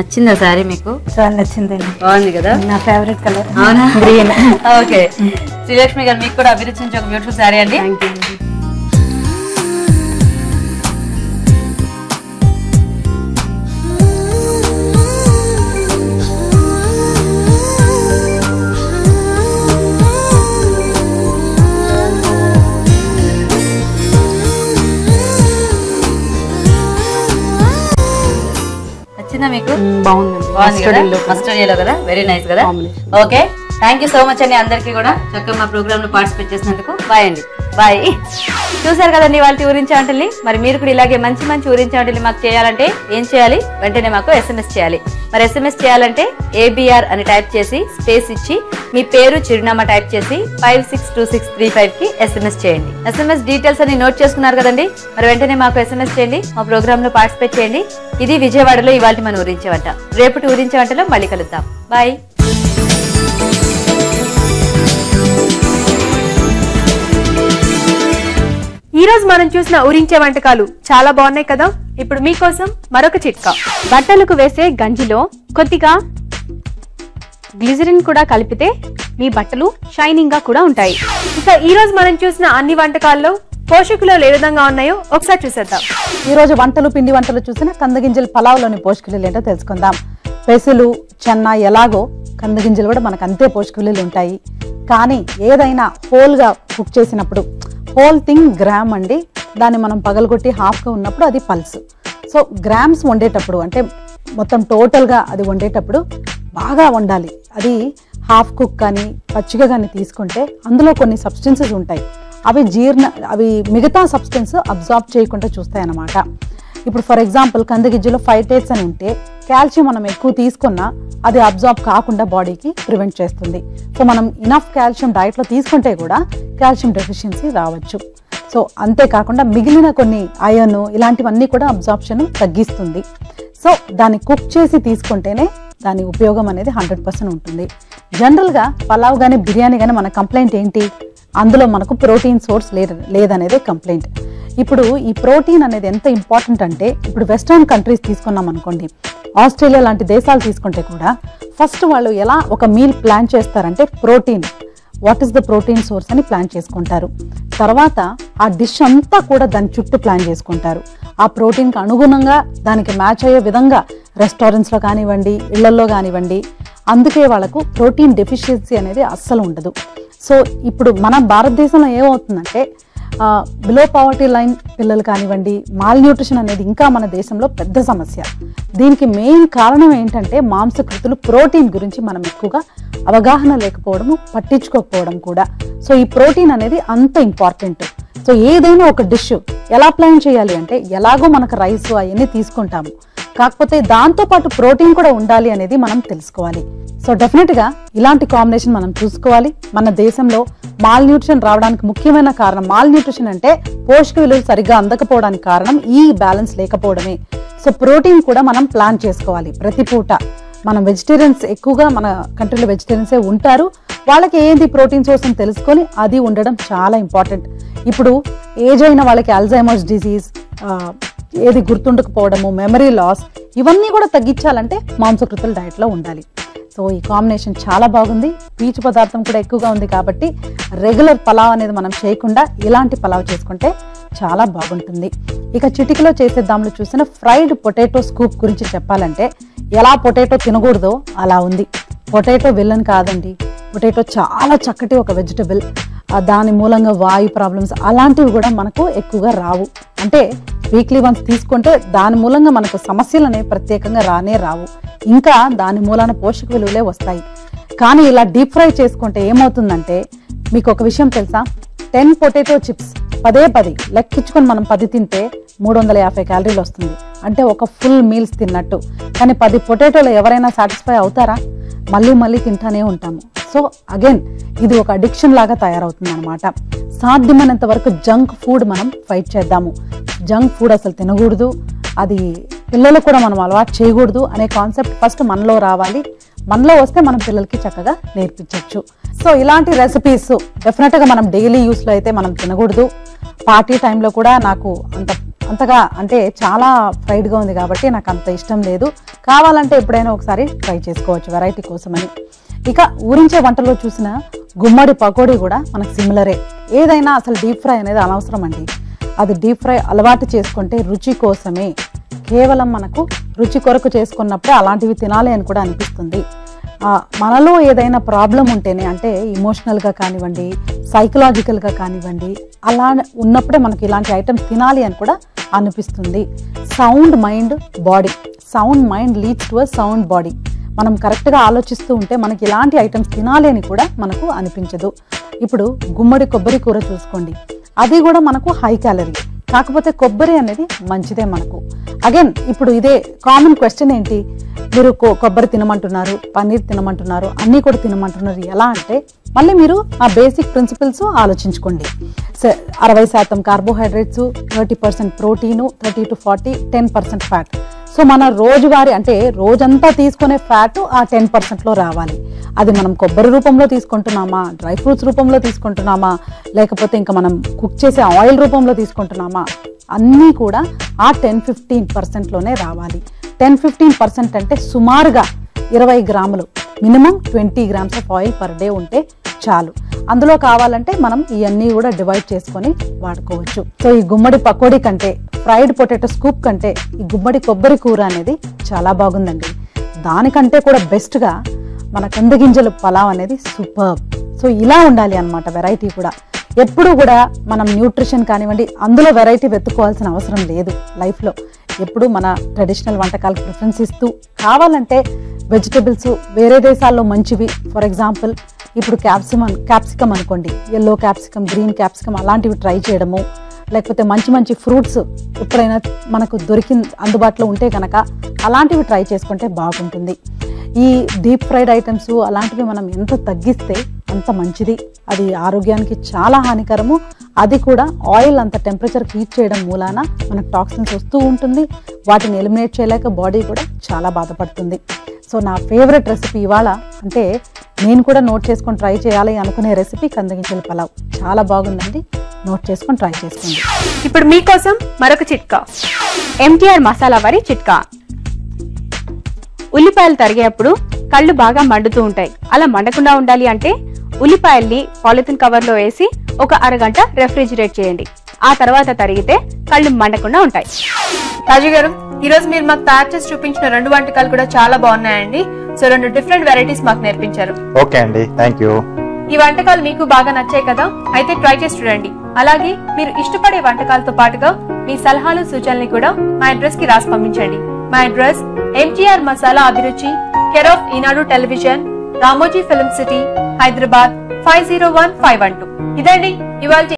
నచ్చిందా సారీ మీకు? చాలా నచ్చిందండి. బాగుంది కదా, నా ఫేవరెట్ కలర్. అవునా? గ్రీన్. ఓకే శ్రీలక్ష్మి గారు, మీకు కూడా అభిరుచి నుంచి ఒక బ్యూటిఫుల్ సారీ అండి. Thank you. మీకు బాగుంది కదా, మస్టర్డ్ ఎల్లో కదా, వెరీ నైస్ కదా. Okay thank you so much అండి అందరికీ కూడా చక్కగా మా ప్రోగ్రామ్ లో పార్టిసిపేట్ చేసినందుకు. బాయ్ అండి, బాయ్. చూసారు కదండి వాళ్ళ ఊరించి వంటల్ని. మరి మీరు కూడా ఇలాగే మంచి మంచి ఊరించి వంటలు మాకు చేయాలంటే ఏం చేయాలి? వెంటనే మాకు SMS చేయాలి. మరి SMS చేయాలంటే ABR అని టైప్ చేసి స్పేస్ ఇచ్చి మీ పేరు చిరునామా టైప్ చేసి 562635 కి SMS చేయండి. SMS డీటెయిల్స్ అని నోట్ చేసుకున్నారు కదండి. మరి వెంటనే మాకు SMS చేయండి, మా ప్రోగ్రామ్ లో పార్టిసిపేట్ చేయండి. ఇది విజయవాడలో ఇవాళ మన ఊరించే వంట. రేపటి ఊరించే వంటలో మళ్ళీ కలుద్దాం. బాయ్. ఈ రోజు మనం చూసిన ఊరించే వంటకాలు చాలా బాగున్నాయి కదా. ఇప్పుడు మీకోసం మరొక చిట్కా. బట్టలకు వేసే గంజిలో కొద్దిగా గ్లిజరిన్ కూడా కలిపితే మీ బట్టలు షైనింగ్ గా కూడా ఉంటాయి. ఇక ఈ రోజు మనం చూసిన అన్ని వంటకాల్లో పోషకులు ఏ విధంగా ఉన్నాయో ఒకసారి చూసేద్దాం. ఈ రోజు వంటలు పిండి వంటలు చూసిన కందగింజల పలావ్లోని పోషకులు ఏంటో తెలుసుకుందాం. పెసలు చెన్న ఎలాగో కందగింజలు కూడా మనకు అంతే పోషకులు ఉంటాయి. కానీ ఏదైనా హోల్గా కుక్ చేసినప్పుడు హోల్ థింగ్ గ్రామ్ అండి, దాన్ని మనం పగలగొట్టి హాఫ్గా ఉన్నప్పుడు అది పల్స్. సో గ్రామ్స్ వండేటప్పుడు అంటే మొత్తం టోటల్గా అది వండేటప్పుడు బాగా వండాలి. అది హాఫ్ కుక్ కానీ పచ్చిగా కానీ తీసుకుంటే అందులో కొన్ని సబ్స్టెన్సెస్ ఉంటాయి, అవి మిగతా సబ్స్టెన్స్ అబ్జార్బ్ చేయకుండా చూస్తాయి అన్నమాట. ఇప్పుడు ఫర్ ఎగ్జాంపుల్ కందిగిజ్జలో ఫైటేట్స్ అని ఉంటే కాల్షియం మనం ఎక్కువ తీసుకున్నా అది అబ్జార్బ్ కాకుండా బాడీకి ప్రివెంట్ చేస్తుంది. సో మనం ఇనఫ్ కాల్షియం డైట్లో తీసుకుంటే కూడా కాల్షియం డెఫిషియన్సీ రావచ్చు. సో అంతేకాకుండా మిగిలిన కొన్ని ఐరన్ ఇలాంటివన్నీ కూడా అబ్జార్ప్షన్ తగ్గిస్తుంది. సో దాన్ని కుక్ చేసి తీసుకుంటేనే దాని ఉపయోగం అనేది 100% ఉంటుంది. జనరల్గా పలావ్ కానీ బిర్యానీ కానీ మన కంప్లైంట్ ఏంటి? అందులో మనకు ప్రోటీన్ సోర్స్ లేదనేదే కంప్లైంట్. ఇప్పుడు ఈ ప్రోటీన్ అనేది ఎంత ఇంపార్టెంట్ అంటే, ఇప్పుడు వెస్టర్న్ కంట్రీస్ తీసుకున్నాం అనుకోండి, ఆస్ట్రేలియా లాంటి దేశాలు తీసుకుంటే కూడా ఫస్ట్ వాళ్ళు ఎలా ఒక మీల్ ప్లాన్ చేస్తారంటే protein, what is the protein source అని ప్లాన్ చేసుకుంటారు. తర్వాత ఆ డిష్ అంతా కూడా దాని చుట్టూ ప్లాన్ చేసుకుంటారు. ఆ ప్రోటీన్కి అనుగుణంగా దానికి మ్యాచ్ అయ్యే విధంగా రెస్టారెంట్స్లో కానివ్వండి, ఇళ్లల్లో కానివ్వండి. అందుకే వాళ్ళకు ప్రోటీన్ డెఫిషియన్సీ అనేది అస్సలు ఉండదు. సో ఇప్పుడు మన భారతదేశంలో ఏమవుతుందంటే బిలో పవర్టీ లైన్ పిల్లలు కానివ్వండి, మాల్ న్యూట్రిషన్ అనేది ఇంకా మన దేశంలో పెద్ద సమస్య. దీనికి మెయిన్ కారణం ఏంటంటే మాంసకృతులు ప్రోటీన్ గురించి మనం ఎక్కువగా అవగాహన లేకపోవడము, పట్టించుకోకపోవడం కూడా. సో ఈ ప్రోటీన్ అనేది అంత ఇంపార్టెంట్. సో ఏదైనా ఒక డిష్ ఎలా ప్లాన్ చేయాలి అంటే, ఎలాగో మనకు రైస్ అవన్నీ తీసుకుంటాము, కాకపోతే దాంతోపాటు ప్రోటీన్ కూడా ఉండాలి అనేది మనం తెలుసుకోవాలి. సో డెఫినెట్గా ఇలాంటి కాంబినేషన్ మనం చూసుకోవాలి. మన దేశంలో మాల్ న్యూట్రిషన్ రావడానికి ముఖ్యమైన కారణం, మాల్ న్యూట్రిషన్ అంటే పోషక విలువలు సరిగ్గా అందకపోవడానికి కారణం ఈ బ్యాలెన్స్ లేకపోవడమే. సో ప్రోటీన్ కూడా మనం ప్లాన్ చేసుకోవాలి ప్రతి పూట. మనం వెజిటేరియన్స్ ఎక్కువగా మన కంట్రీలో వెజిటేరియన్సే ఉంటారు. వాళ్ళకి ఏంది ప్రోటీన్ సోర్స్ అని తెలుసుకొని అది ఉండడం చాలా ఇంపార్టెంట్. ఇప్పుడు ఏజ్ అయిన వాళ్ళకి అల్జైమర్స్ డిసీజ్, ఏది గుర్తుండకపోవడము, మెమరీ లాస్, ఇవన్నీ కూడా తగ్గించాలంటే మాంసకృతుల డైట్లో ఉండాలి. సో ఈ కాంబినేషన్ చాలా బాగుంది. పీచు పదార్థం కూడా ఎక్కువగా ఉంది కాబట్టి రెగ్యులర్ పలావ్ అనేది మనం చేయకుండా ఇలాంటి పలావ్ చేసుకుంటే చాలా బాగుంటుంది. ఇక చిటికలో చేసేద్దాంలో చూసిన ఫ్రైడ్ పొటాటో స్కూప్ గురించి చెప్పాలంటే, ఎలా పొటాటో తినకూడదో అలా ఉంది. పొటాటో విలన్ కాదండి, పొటాటో చాలా చక్కటి ఒక వెజిటబుల్. దాని మూలంగా వాయు ప్రాబ్లమ్స్ అలాంటివి కూడా మనకు ఎక్కువగా రావు. అంటే వీక్లీ వన్స్ తీసుకుంటే దాని మూలంగా మనకు సమస్యలు అనేవి ప్రత్యేకంగా రావు. ఇంకా దాని మూలాన పోషక విలువలే వస్తాయి. కానీ ఇలా డీప్ ఫ్రై చేసుకుంటే ఏమవుతుందంటే, మీకు ఒక విషయం తెలుసా, 10 పొటాటో చిప్స్ పదే లెక్కించుకొని మనం 10 తింటే 350 క్యాలరీలు వస్తుంది. అంటే ఒక ఫుల్ మీల్స్ తిన్నట్టు. కానీ 10 పొటాటోలు ఎవరైనా సాటిస్ఫై అవుతారా? మళ్ళీ తింటానే ఉంటాము. సో అగైన్ ఇది ఒక అడిక్షన్ లాగా తయారవుతుంది అనమాట. సాధ్యమైనంత వరకు జంక్ ఫుడ్ మనం ఫైట్ చేద్దాము. జంక్ ఫుడ్ అసలు తినకూడదు, అది పిల్లలకు కూడా మనం అలవాటు చేయకూడదు అనే కాన్సెప్ట్ ఫస్ట్ మనలో రావాలి. మనలో వస్తే మనం పిల్లలకి చక్కగా నేర్పించవచ్చు. సో ఇలాంటి రెసిపీస్ డెఫినెట్గా మనం డైలీ యూస్లో అయితే మనం తినకూడదు. పార్టీ టైంలో కూడా నాకు అంత అంతగా అంటే చాలా ఫ్రైడ్గా ఉంది కాబట్టి నాకు అంత ఇష్టం లేదు. కావాలంటే ఎప్పుడైనా ఒకసారి ట్రై చేసుకోవచ్చు వెరైటీ కోసమని. ఇక ఊరించే వంటలో చూసిన గుమ్మడి పకోడీ కూడా మనకు సిమిలరే. ఏదైనా అసలు డీప్ ఫ్రై అనేది అనవసరం అండి. అది డీప్ ఫ్రై అలవాటు చేసుకుంటే రుచి కోసమే, కేవలం మనకు రుచి కొరకు చేసుకున్నప్పుడే అలాంటివి తినాలి అని కూడా అనిపిస్తుంది. మనలో ఏదైనా ప్రాబ్లం ఉంటేనే, అంటే ఇమోషనల్గా కానివ్వండి, సైకలాజికల్గా కానివ్వండి, అలా ఉన్నప్పుడే మనకి ఇలాంటి ఐటమ్స్ తినాలి అని కూడా అనిపిస్తుంది. Sound mind body, sound mind leads to a sound body. మనం కరెక్ట్గా ఆలోచిస్తూ ఉంటే మనకి ఇలాంటి ఐటమ్స్ తినాలి అని కూడా మనకు అనిపించదు. ఇప్పుడు గుమ్మడి కొబ్బరి కూర చూసుకోండి, అది కూడా మనకు హై క్యాలరీ, కాకపోతే కొబ్బరి అనేది మంచిదే మనకు. అగైన్ ఇప్పుడు ఇదే కామన్ క్వశ్చన్ ఏంటి, మీరు కొబ్బరి తినమంటున్నారు, పన్నీర్ తినమంటున్నారు, అన్నీ కూడా తినమంటున్నారు, ఎలా అంటే మళ్ళీ మీరు ఆ బేసిక్ ప్రిన్సిపల్స్ ఆలోచించుకోండి. 60% carbohydrates, 30% protein, 30 to 40, 10% fat. So మన రోజువారీ అంటే రోజంతా తీసుకునే ఫ్యాట్ ఆ 10%లో రావాలి. అది మనం కొబ్బరి రూపంలో తీసుకుంటున్నామా, డ్రై ఫ్రూట్స్ రూపంలో తీసుకుంటున్నామా, లేకపోతే ఇంకా మనం కుక్ చేసే ఆయిల్ రూపంలో తీసుకుంటున్నామా, అన్నీ కూడా ఆ 10-15%లోనే రావాలి. 10-15% అంటే సుమారుగా 20 గ్రాములు, minimum 20 grams of oil per day ఉంటే చాలు. అందులో కావాలంటే మనం ఇవన్నీ కూడా డివైడ్ చేసుకొని వాడుకోవచ్చు. సో ఈ గుమ్మడి పకోడీ కంటే, ఫ్రైడ్ పొటాటో స్కూప్ కంటే ఈ గుమ్మడి కొబ్బరి కూర అనేది చాలా బాగుందండి. దానికంటే కూడా బెస్ట్గా మన కందగింజల పలావ్ అనేది సూపర్. సో ఇలా ఉండాలి అన్నమాట వెరైటీ కూడా. ఎప్పుడు కూడా మనం న్యూట్రిషన్ కానివ్వండి అందులో వెరైటీ వెతుక్కోవాల్సిన అవసరం లేదు లైఫ్లో. ఎప్పుడు మన ట్రెడిషనల్ వంటకాలకు ప్రిఫరెన్స్ ఇస్తూ, కావాలంటే వెజిటబుల్స్ వేరే దేశాల్లో మంచివి, ఫర్ ఎగ్జాంపుల్ ఇప్పుడు క్యాప్సికమ్ అనుకోండి, ఎల్లో క్యాప్సికమ్, గ్రీన్ క్యాప్సికమ్ అలాంటివి ట్రై చేయడము, లేకపోతే మంచి మంచి ఫ్రూట్స్ ఎప్పుడైనా మనకు అందుబాటులో ఉంటే కనుక అలాంటివి ట్రై చేసుకుంటే బాగుంటుంది. ఈ డీప్ ఫ్రైడ్ ఐటమ్స్ అలాంటివి మనం ఎంత తగ్గిస్తే అంత మంచిది. అది ఆరోగ్యానికి చాలా హానికరము. అది కూడా ఆయిల్ అంత టెంపరేచర్ హీట్ చేయడం మూలాన మనకు టాక్సిన్స్ వస్తూ ఉంటుంది. వాటిని ఎలిమినేట్ చేయలేక బాడీ కూడా చాలా బాధపడుతుంది. సో నా ఫేవరెట్ రెసిపీ ఇవాళ, అంటే నేను కూడా నోట్ చేసుకొని ట్రై చేయాలి అనుకునే రెసిపీ కందగింజల పలావ్. చాలా బాగుందండి, నోట్ చేసుకొని ట్రై చేసుకోండి. ఇప్పుడు మీకోసం మరొక చిట్కా, ఎంటీఆర్ మసాలా వారి చిట్కా. ఉల్లిపాయలు తరిగేటప్పుడు కళ్ళు బాగా మండుతూ ఉంటాయి. అలా మండకుండా ఉండాలి అంటే ఉల్లిపాయల్ని పాలిథిన్ కవర్లో వేసి ఒక అరగంట రెఫ్రిజిరేట్ చేయండి. ఆ తర్వాత తరిగితే కళ్ళు మండకుండా ఉంటాయి. రాజు గారు, ఈ రోజు మీరు మాకు తయారు చేసి చూపించిన 2 వంటకాలు కూడా చాలా బాగున్నాయండి. సో 2 డిఫరెంట్ వెరైటీస్ మాకు నేర్పించారు. ఓకే అండి, థ్యాంక్ యూ. ఈ వంటకాలు మీకు బాగా నచ్చాయి కదా, అయితే ట్రై చేసి చూడండి. అలాగే మీరు ఇష్టపడే వంటకాలతో పాటుగా మీ సలహాలు సూచనల్ని కూడా మా అడ్రస్ కి రాసి పంపించండి. మా అడ్రస్ ఎంటీఆర్ మసాలా అభిరుచి, care of Eenadu television, Ramoji film city, Hyderabad 501512. ఇదండి ఇవాళ